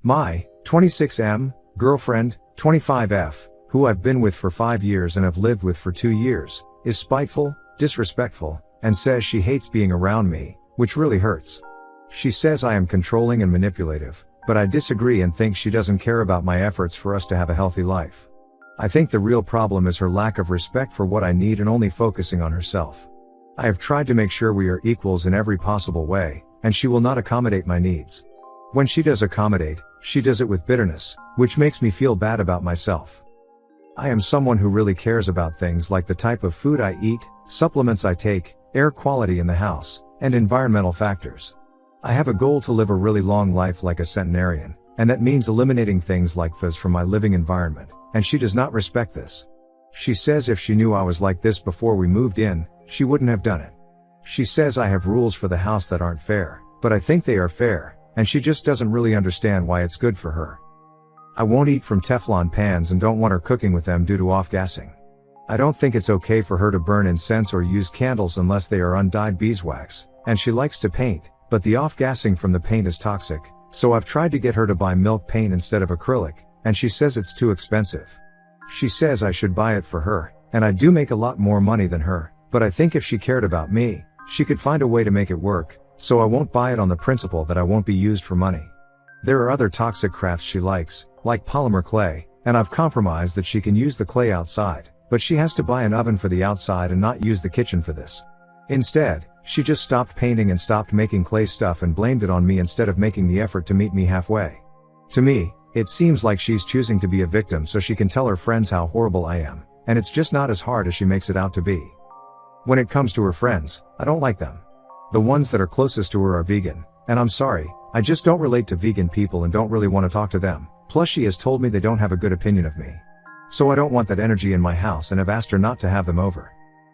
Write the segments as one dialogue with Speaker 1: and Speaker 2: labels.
Speaker 1: My 26M girlfriend, 25F, who I've been with for 5 years and have lived with for 2 years, is spiteful, disrespectful, and says she hates being around me, which really hurts. She says I am controlling and manipulative, but I disagree and think she doesn't care about my efforts for us to have a healthy life. I think the real problem is her lack of respect for what I need and only focusing on herself. I have tried to make sure we are equals in every possible way, and she will not accommodate my needs. When she does accommodate, she does it with bitterness, which makes me feel bad about myself. I am someone who really cares about things like the type of food I eat, supplements I take, air quality in the house, and environmental factors. I have a goal to live a really long life like a centenarian, and that means eliminating things like fuzz from my living environment, and she does not respect this. She says if she knew I was like this before we moved in, she wouldn't have done it. She says I have rules for the house that aren't fair, but I think they are fair, and she just doesn't really understand why it's good for her. I won't eat from Teflon pans and don't want her cooking with them due to off-gassing. I don't think it's okay for her to burn incense or use candles unless they are undyed beeswax, and she likes to paint, but the off-gassing from the paint is toxic, so I've tried to get her to buy milk paint instead of acrylic, and she says it's too expensive. She says I should buy it for her, and I do make a lot more money than her, but I think if she cared about me, she could find a way to make it work, so I won't buy it on the principle that I won't be used for money. There are other toxic crafts she likes, like polymer clay, and I've compromised that she can use the clay outside, but she has to buy an oven for the outside and not use the kitchen for this. Instead, she just stopped painting and stopped making clay stuff and blamed it on me instead of making the effort to meet me halfway. To me, it seems like she's choosing to be a victim so she can tell her friends how horrible I am, and it's just not as hard as she makes it out to be. When it comes to her friends, I don't like them. The ones that are closest to her are vegan, and I'm sorry, I just don't relate to vegan people and don't really want to talk to them, plus she has told me they don't have a good opinion of me. So I don't want that energy in my house and have asked her not to have them over.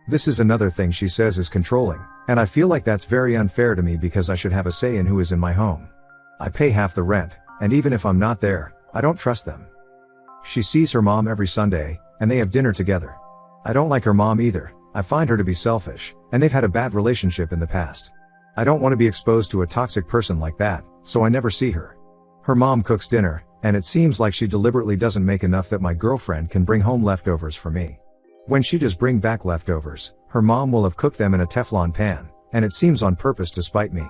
Speaker 1: This is another thing she says is controlling, and I feel like that's very unfair to me because I should have a say in who is in my home. I pay half the rent, and even if I'm not there, I don't trust them. She sees her mom every Sunday, and they have dinner together. I don't like her mom either. I find her to be selfish, and they've had a bad relationship in the past. I don't want to be exposed to a toxic person like that, so I never see her. Her mom cooks dinner, and it seems like she deliberately doesn't make enough that my girlfriend can bring home leftovers for me. When she does bring back leftovers, her mom will have cooked them in a Teflon pan, and it seems on purpose to spite me.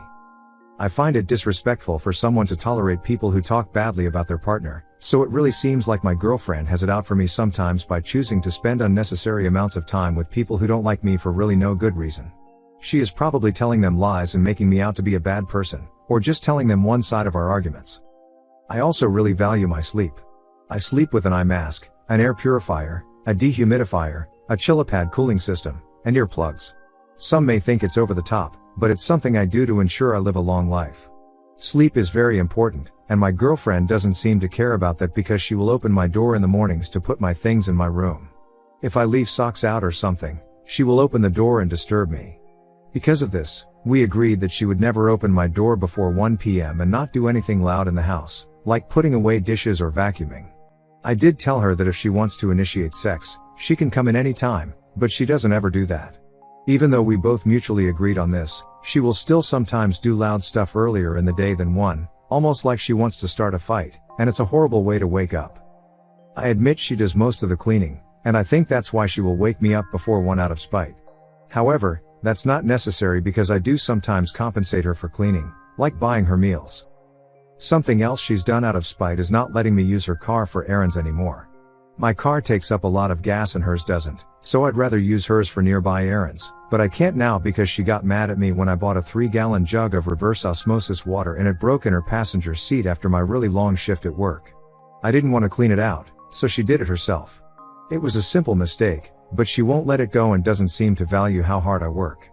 Speaker 1: I find it disrespectful for someone to tolerate people who talk badly about their partner, so it really seems like my girlfriend has it out for me sometimes by choosing to spend unnecessary amounts of time with people who don't like me for really no good reason. She is probably telling them lies and making me out to be a bad person, or just telling them one side of our arguments. I also really value my sleep. I sleep with an eye mask, an air purifier, a dehumidifier, a Chillipad cooling system, and earplugs. Some may think it's over the top, but it's something I do to ensure I live a long life. Sleep is very important, and my girlfriend doesn't seem to care about that because she will open my door in the mornings to put my things in my room. If I leave socks out or something, she will open the door and disturb me. Because of this, we agreed that she would never open my door before 1 p.m. and not do anything loud in the house, like putting away dishes or vacuuming. I did tell her that if she wants to initiate sex, she can come in any time, but she doesn't ever do that. Even though we both mutually agreed on this, she will still sometimes do loud stuff earlier in the day than 1, almost like she wants to start a fight, and it's a horrible way to wake up. I admit she does most of the cleaning, and I think that's why she will wake me up before 1 out of spite. However, that's not necessary because I do sometimes compensate her for cleaning, like buying her meals. Something else she's done out of spite is not letting me use her car for errands anymore. My car takes up a lot of gas and hers doesn't, so I'd rather use hers for nearby errands, but I can't now because she got mad at me when I bought a 3-gallon jug of reverse osmosis water and it broke in her passenger seat after my really long shift at work. I didn't want to clean it out, so she did it herself. It was a simple mistake, but she won't let it go and doesn't seem to value how hard I work.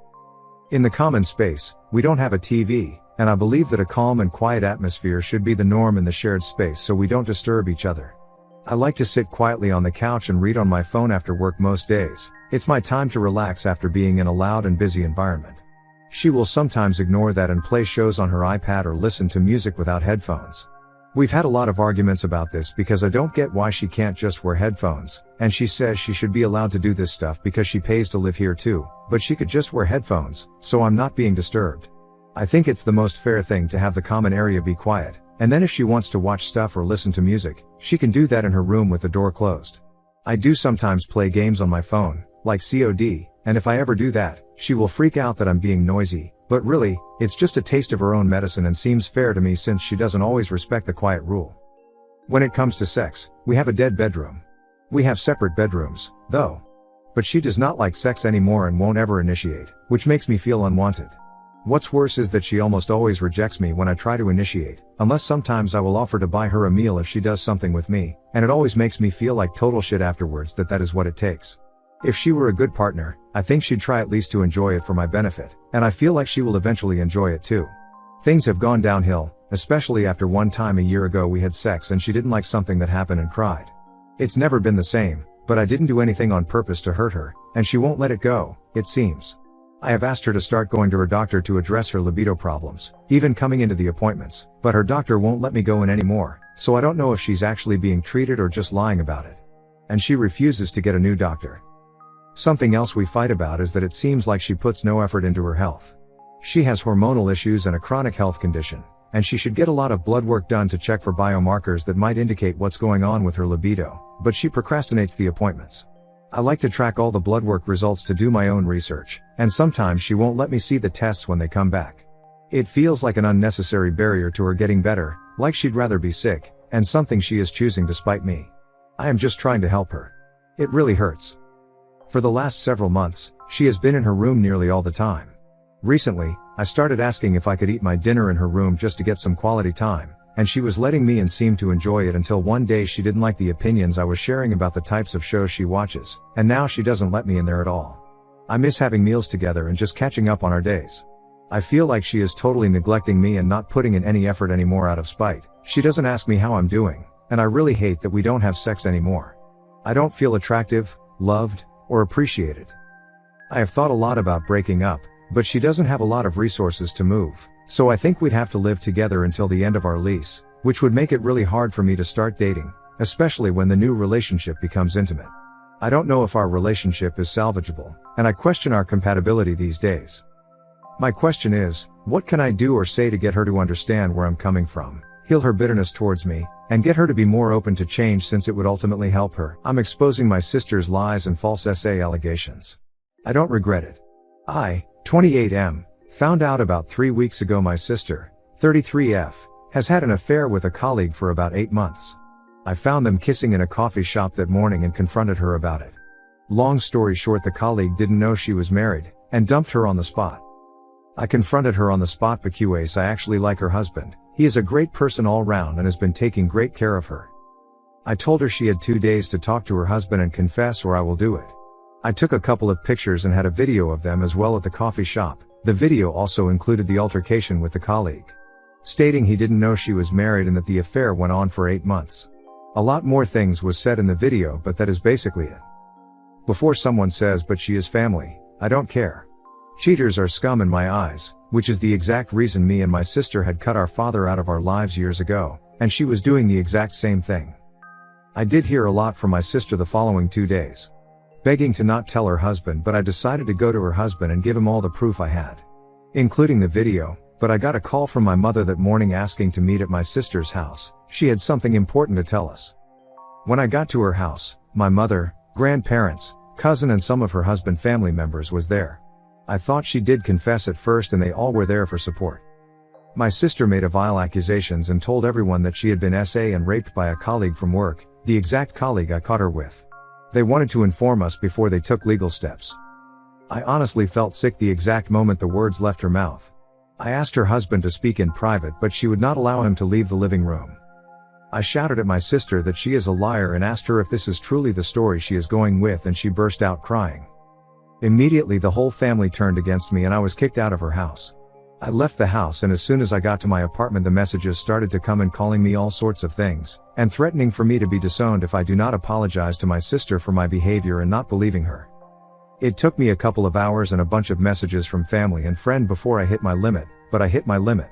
Speaker 1: In the common space, we don't have a TV, and I believe that a calm and quiet atmosphere should be the norm in the shared space so we don't disturb each other. I like to sit quietly on the couch and read on my phone after work most days. It's my time to relax after being in a loud and busy environment. She will sometimes ignore that and play shows on her iPad or listen to music without headphones. We've had a lot of arguments about this because I don't get why she can't just wear headphones, and she says she should be allowed to do this stuff because she pays to live here too, but she could just wear headphones, so I'm not being disturbed. I think it's the most fair thing to have the common area be quiet, And then if she wants to watch stuff or listen to music, she can do that in her room with the door closed. I do sometimes play games on my phone, like COD, and if I ever do that, she will freak out that I'm being noisy, but really, it's just a taste of her own medicine and seems fair to me since she doesn't always respect the quiet rule. When it comes to sex, we have a dead bedroom. We have separate bedrooms, though. But she does not like sex anymore and won't ever initiate, which makes me feel unwanted. What's worse is that she almost always rejects me when I try to initiate, unless sometimes I will offer to buy her a meal if she does something with me, and it always makes me feel like total shit afterwards that is what it takes. If she were a good partner, I think she'd try at least to enjoy it for my benefit, and I feel like she will eventually enjoy it too. Things have gone downhill, especially after one time a year ago we had sex and she didn't like something that happened and cried. It's never been the same, but I didn't do anything on purpose to hurt her, and she won't let it go, it seems. I have asked her to start going to her doctor to address her libido problems, even coming into the appointments, but her doctor won't let me go in anymore, so I don't know if she's actually being treated or just lying about it. And she refuses to get a new doctor. Something else we fight about is that it seems like she puts no effort into her health. She has hormonal issues and a chronic health condition, and she should get a lot of blood work done to check for biomarkers that might indicate what's going on with her libido, but she procrastinates the appointments. I like to track all the blood work results to do my own research, and sometimes she won't let me see the tests when they come back. It feels like an unnecessary barrier to her getting better, like she'd rather be sick, and something she is choosing to spite me. I am just trying to help her. It really hurts. For the last several months, she has been in her room nearly all the time. Recently, I started asking if I could eat my dinner in her room just to get some quality time, and she was letting me and seemed to enjoy it until one day she didn't like the opinions I was sharing about the types of shows she watches, and now she doesn't let me in there at all. I miss having meals together and just catching up on our days. I feel like she is totally neglecting me and not putting in any effort anymore out of spite. She doesn't ask me how I'm doing, and I really hate that we don't have sex anymore. I don't feel attractive, loved, or appreciated. I have thought a lot about breaking up, but she doesn't have a lot of resources to move, so I think we'd have to live together until the end of our lease, which would make it really hard for me to start dating, especially when the new relationship becomes intimate. I don't know if our relationship is salvageable, and I question our compatibility these days. My question is, what can I do or say to get her to understand where I'm coming from, heal her bitterness towards me, and get her to be more open to change since it would ultimately help her? I'm exposing my sister's lies and false SA allegations. I don't regret it. I, 28M, found out about 3 weeks ago my sister, 33F, has had an affair with a colleague for about 8 months. I found them kissing in a coffee shop that morning and confronted her about it. Long story short, the colleague didn't know she was married, and dumped her on the spot. I confronted her on the spot because I actually like her husband. He is a great person all round and has been taking great care of her. I told her she had 2 days to talk to her husband and confess or I will do it. I took a couple of pictures and had a video of them as well at the coffee shop. The video also included the altercation with the colleague, stating he didn't know she was married and that the affair went on for 8 months. A lot more things was said in the video, but that is basically it. Before someone says, but she is family, I don't care. Cheaters are scum in my eyes, which is the exact reason me and my sister had cut our father out of our lives years ago, and she was doing the exact same thing. I did hear a lot from my sister the following 2 days, begging to not tell her husband, but I decided to go to her husband and give him all the proof I had, including the video. But I got a call from my mother that morning asking to meet at my sister's house. She had something important to tell us. When I got to her house, my mother, grandparents, cousin and some of her husband family members was there. I thought she did confess at first and they all were there for support. My sister made a vile accusations and told everyone that she had been SA and raped by a colleague from work, the exact colleague I caught her with. They wanted to inform us before they took legal steps. I honestly felt sick the exact moment the words left her mouth. I asked her husband to speak in private, but she would not allow him to leave the living room. I shouted at my sister that she is a liar and asked her if this is truly the story she is going with, and she burst out crying. Immediately the whole family turned against me and I was kicked out of her house. I left the house, and as soon as I got to my apartment the messages started to come and calling me all sorts of things, and threatening for me to be disowned if I do not apologize to my sister for my behavior and not believing her. It took me a couple of hours and a bunch of messages from family and friend before I hit my limit, but I hit my limit.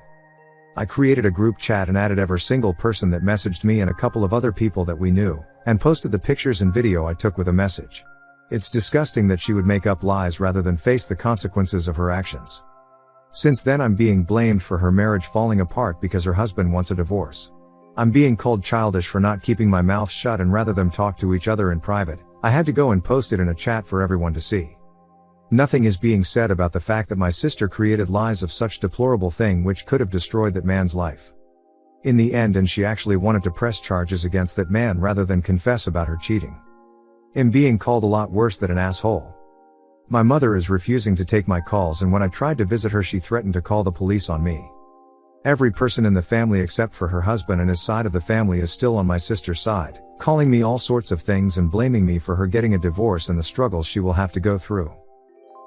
Speaker 1: I created a group chat and added every single person that messaged me and a couple of other people that we knew, and posted the pictures and video I took with a message. It's disgusting that she would make up lies rather than face the consequences of her actions. Since then I'm being blamed for her marriage falling apart because her husband wants a divorce. I'm being called childish for not keeping my mouth shut, and rather than talk to each other in private, I had to go and post it in a chat for everyone to see. Nothing is being said about the fact that my sister created lies of such deplorable thing which could have destroyed that man's life. In the end, and she actually wanted to press charges against that man rather than confess about her cheating. I'm being called a lot worse than an asshole. My mother is refusing to take my calls, and when I tried to visit her she threatened to call the police on me. Every person in the family except for her husband and his side of the family is still on my sister's side, calling me all sorts of things and blaming me for her getting a divorce and the struggles she will have to go through.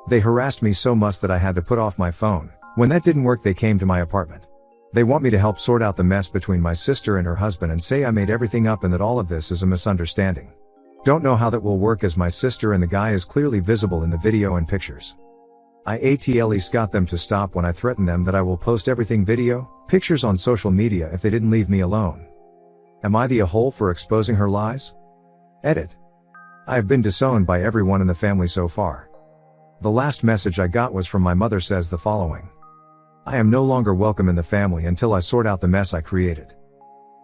Speaker 1: They harassed me so much that I had to put off my phone. When that didn't work, they came to my apartment. They want me to help sort out the mess between my sister and her husband and say I made everything up and that all of this is a misunderstanding. Don't know how that will work, as my sister and the guy is clearly visible in the video and pictures. I at least got them to stop when I threatened them that I will post everything pictures on social media if they didn't leave me alone. Am I the a-hole for exposing her lies? Edit. I have been disowned by everyone in the family so far. The last message I got was from my mother, says the following. I am no longer welcome in the family until I sort out the mess I created.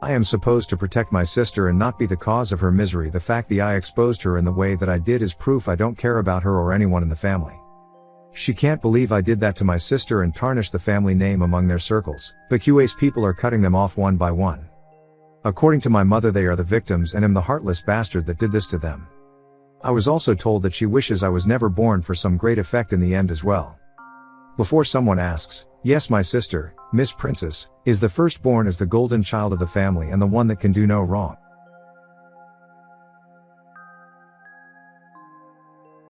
Speaker 1: I am supposed to protect my sister and not be the cause of her misery. The fact that I exposed her in the way that I did is proof I don't care about her or anyone in the family. She can't believe I did that to my sister and tarnish the family name among their circles, but QA's people are cutting them off one by one. According to my mother, they are the victims and am the heartless bastard that did this to them. I was also told that she wishes I was never born for some great effect in the end as well. Before someone asks, yes, my sister, Miss Princess, is the firstborn, as the golden child of the family and the one that can do no wrong.